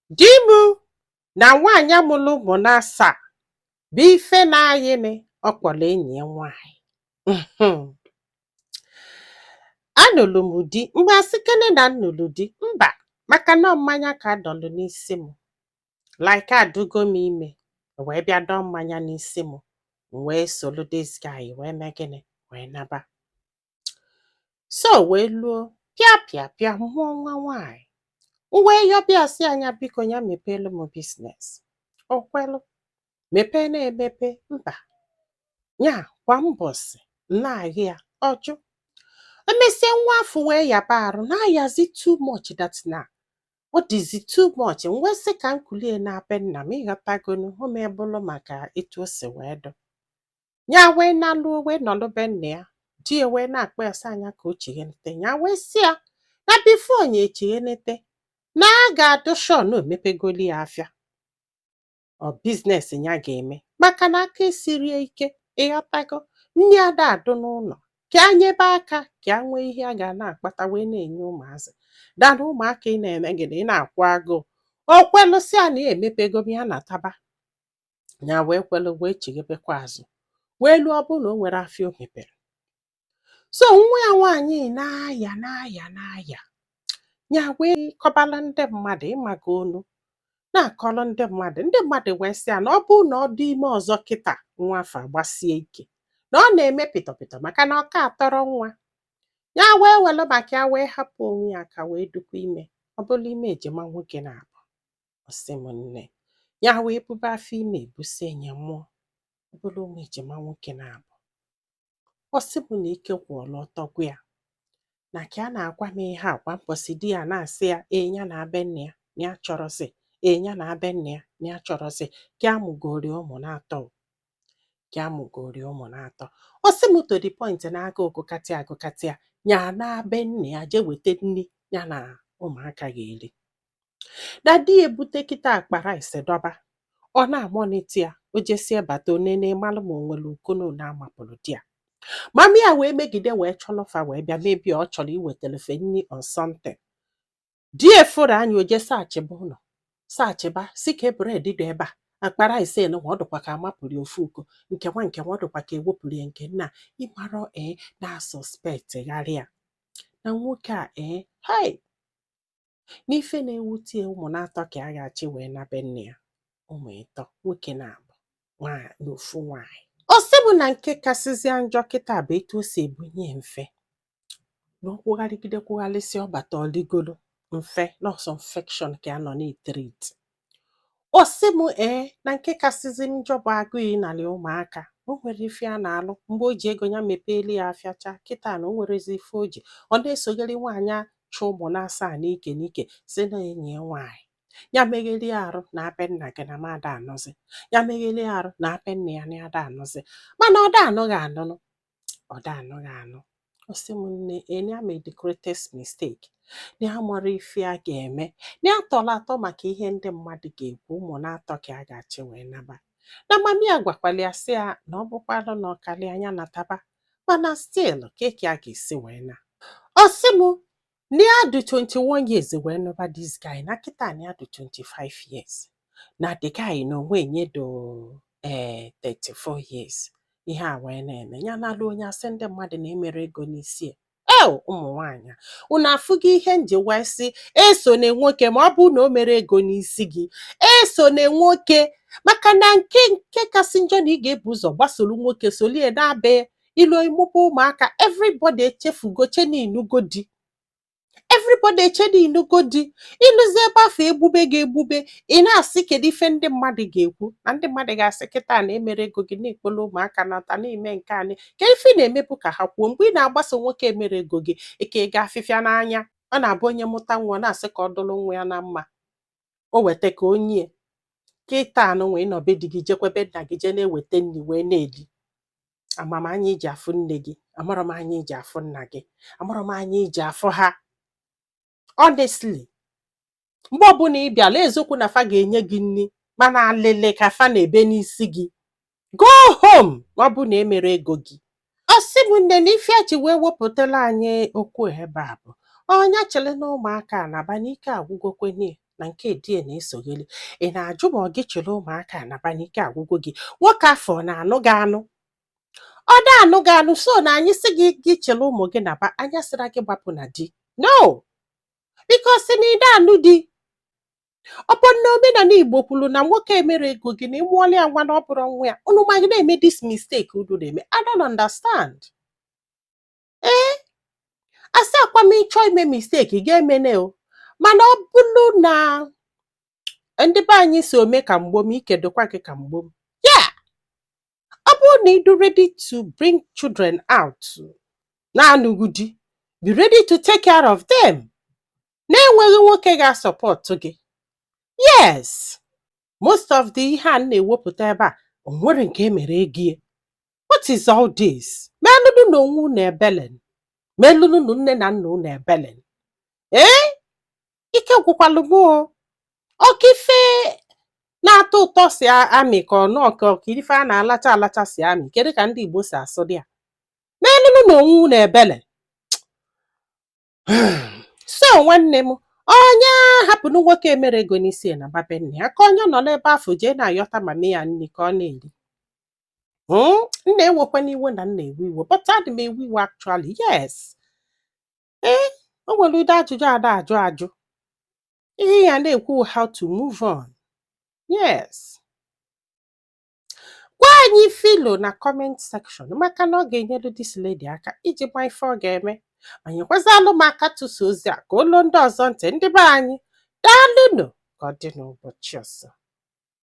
Di m na nwaanyị amụrụ ụmụ n'asaa bụ ife na-ayịnị ọ kpọrọ enyi ya nwaanyị. Anụrụ m di mgbe asịkene na nnụrụ di mba maka na mmanya ka adọlụ n'isi m like adụgo m ime wee bịa dọọ mmanya n'isi m wee soro this guy wee mee gịnị wee naba. So wee luo pịa mụọ nwa nwaanyị. Wee yọbịa sị anya biko ya mepeelu m biznes. O kwelu mepee na-emepe mba ya kwa mbọsị na-ahị ya ọjụ. Emesie nwa afọ wee yaba arụ na-ayazi too much that na ọ dịzi too much. Wee sị ka m kulie na be nna m ịghọtagonu o mee bụrụ maka etu o si wee dụ. Ya wee naluo wee nọdụ be nna ya di ya wee na-akpọ ya sị anya ka o chighenete ya wee sị ya na before ya echighenete na a ga-adụ sure na o mepegoli ya afịa ọ biznes ya ga-eme maka na aka esirie ike ịghọtago. Nri ada adụ n'ụlọ ka a nyebe aka ka a nwee ihe a ga na-akpata wee na-enye ụmụazị dana ụmụaka ị na-eme gịnị ị na-akwụ agụụ. O kwelụsị a na ya emepego ya na taba ya wee kwelu wee chighebekwa azụ wee luo ọ bụ na o nwere afịa o mepere. So nwa ya nwaanyị na-aya ya wee kọbala ndị mmadụ ịmaga onu na-akọrọ ndị mmadụ wee sị ya na ọ bụ na ọ dị ime ọzọ kịta nwa afọ agbasie ike na ọ na-eme pịtọpịtọ maka na ọ ka atọrọ nwa. Ya wee welu maka ya wee hapụ onwe ya ka wee dukwa ime ọ bụrụ ime ejima nwoke na-abụ. Ọ sị m nne ya wee bube afọ ime ebusie ya mụọ ọ bụrụ ụmụ ejima nwoke na-abụ. Ọ sị m na ike kwụọla ọtọ gwa ya na ka a na-agwa m ihe a kwa mbọsị di ya na-asị ya ya na-abịa nne ya na ya chọrọsị ya na-abịa nne ya na ya chọrọsị ka amụgori ụmụ na-atọ ọ sị m to the point na aga agụkatị ya na-abịa nne ya jee weta nri ya na ụmụaka ga-eri. Na di ya ebute kịta akpa rice dọba ọ na-amoniti ya o jesie bata onene malụ ma o nwere ukono na amapụrụ di ya. Mami ya wee megide wee chọlọfa wee bịa mebi ọ chọrọ iwetelefe nri or something. Di efuru anya oje sachiba ụlọ sachiba si ka bred dị ebe a akpara ise na ọ dụkwa ka amapụrụ ofu uko nke nwa ọ dụkwa ka ewepụrụ ya nke nna ịmarọ na suspect gharịa na nwoke a hai n'ife na-ewute ụmụ na-atọ ka a ga-achị wee na be nne ya ụmụ ịtọ nwoke na-abụ na ofu nwaanyị. Ọ sị bụ na nke kasịzịa njọ kịta bụ etu o si ebunye mfe na ọkwụgharịgide kwụgharịsị ọbata ọligolo mfe nọọsụ infection ka a nọ na-etrit. Ọ sị m na nke kasịzị njọ bụ agụụ ịnarị ụmụaka. O nwere ife a na-alụ mgbe o ji ego ya mepeelu ya afịacha kịta na o nwerezi ife o ji ọ na-esogharị nwaanyị achụ ụmụ na-asaa n'ike si na enyi ya nwaanyị ya megheli arụ na abe nna gị na mada anọzi ya megheli arụ na abe nna ya na ada anọzi mana ọ da anụghị anụ. Ọ sị m nne ya made the greatest mistake na ya mara ife a ga-eme na ya tọrọ atọ maka ihe ndị mmadụ ga-ekwu ụmụ na-atọ ka a ga-achị wee naba. Na mami ya gwakwala ya sị ya na ọ bụkwalụ na ọkali anya na taba mana still keki a ga-esi wee na. Ọ sị m na ya dị 21 years wee nụba this guy na kịta na ya dị 25 years na the guy na onwe nye do 34 years. Ihe a wee na-eme ya na-alụ onye asị ndị mmadụ na-emere ego n'isi ụmụ nwaanyị unu afụgo ihe nji wee sị eso na nwoke ma ọ bụ na o mere ego n'isi gị eso na nwoke maka na nke kasị njọ na ị ga-ebu ụzọ gbasoro nwoke solie na-abịa ilu ịmụba ụmụaka everybody echefugo cheninugo di ịlụzi ebe afọ egbube ga-egbube ị na-asị kedu ife ndị mmadụ ga-ekwu na ndị mmadụ ga-asị kịta na emere ego gị na-ekpolo ụmụaka nata na-eme nke anyị ka ife na-emebu ka ha kwuo mgbe ị na-agbaso nwoke emere ego gị eke ga afịfịa n'anya. Ọ na-abụ onye mụta nwa na-asị ka ọ dụrụ nwa ya na mma o weta ka onye kịta anụnwa ịnọbe di gị jekwebe nna gị je na-eweta nri wee na-eli. Amama anya iji afụ nne gị amarọ m anya iji afụ nna gị amarọ m anya iji afụ ha. Honestly mgbe ọbụla ị bịala eziokwu na fa ga-enye gị nri mana alele ka fa na-ebe n'isi gị go home ọ bụ na emere ego gị. Ọ sị m nne na ife ji wee wepụtala anyị okwu ebe a bụ ọnya chere na ụmụaka na-aba n'ike agwụgokwenye na nke die na-esogheli. Ị na-ajụ ma ọ gị chịrị ụmụaka anaba n'ike agwụgwụ gị? Nwoke afọ na-anụ gị anụ? Ọ da-anụ gị anụ, so na anyị sị gị chịrị ụmụ gị naba, anya sịra gị gbapụ na di? No, because na ị da-anụ di. Ọ bụ na omenala Igbo kwuru na nwoke emere ego gị na ịmụọla ya nwa na ọ bụrụ nwa ya, unu ma gị na-eme this mistake unu na-eme. I don't understand. Asị akwa m ịchọ ime mistake ga-emene o, mana ọ bụrụ na ndị be anyị si ome ka mgbom, ikedokwa gị ka mgbom. Yeah, ọ bụrụ na ịdụ ready to bring children out na-anụghị di, be ready to take care of them na-enweghị nwoke ga-asọpọtụ gị. Yes, most of the ihe a na-ewepụta ebe a o nwere nke emere ego. What is all this? Melụnụ na onwe unu ebelen, melụnụ na nne na nna unu ebelen. Ike gwụkwalụ m o. Ọka ife na-atọ ụtọ si amị ka ọ nọọ ka ife a na-alacha alacha si amị. Kedu ka ndị Igbo si asụ dị ya? Melụnụ na onwe unu ebelen. So nwanne m, onye hapụrụ nwoke emere ego n'isi na babe nne ya, ka onye nọ n'ebe afọ jee na-ayọta mama ya nri ka ọ na-eri. Nna ewekwa n'iwe na nna ewe iwe, but adị m ewe iwe actually. Yes, o nwere ụdị ajụjụ ada ajụ ihe ya na-ekwu how to move on. Yes, gwa anyị filo na comment section maka na ọ ga-enyere this lady aka iji gba ife ọ ga-eme. Anyị kwezalụ m aka tụsa ozi a ka olu ndị ọzọ ntị. Ndị be anyị, daalụnụ, ka ọ dị n'ụbọchị ọzọ.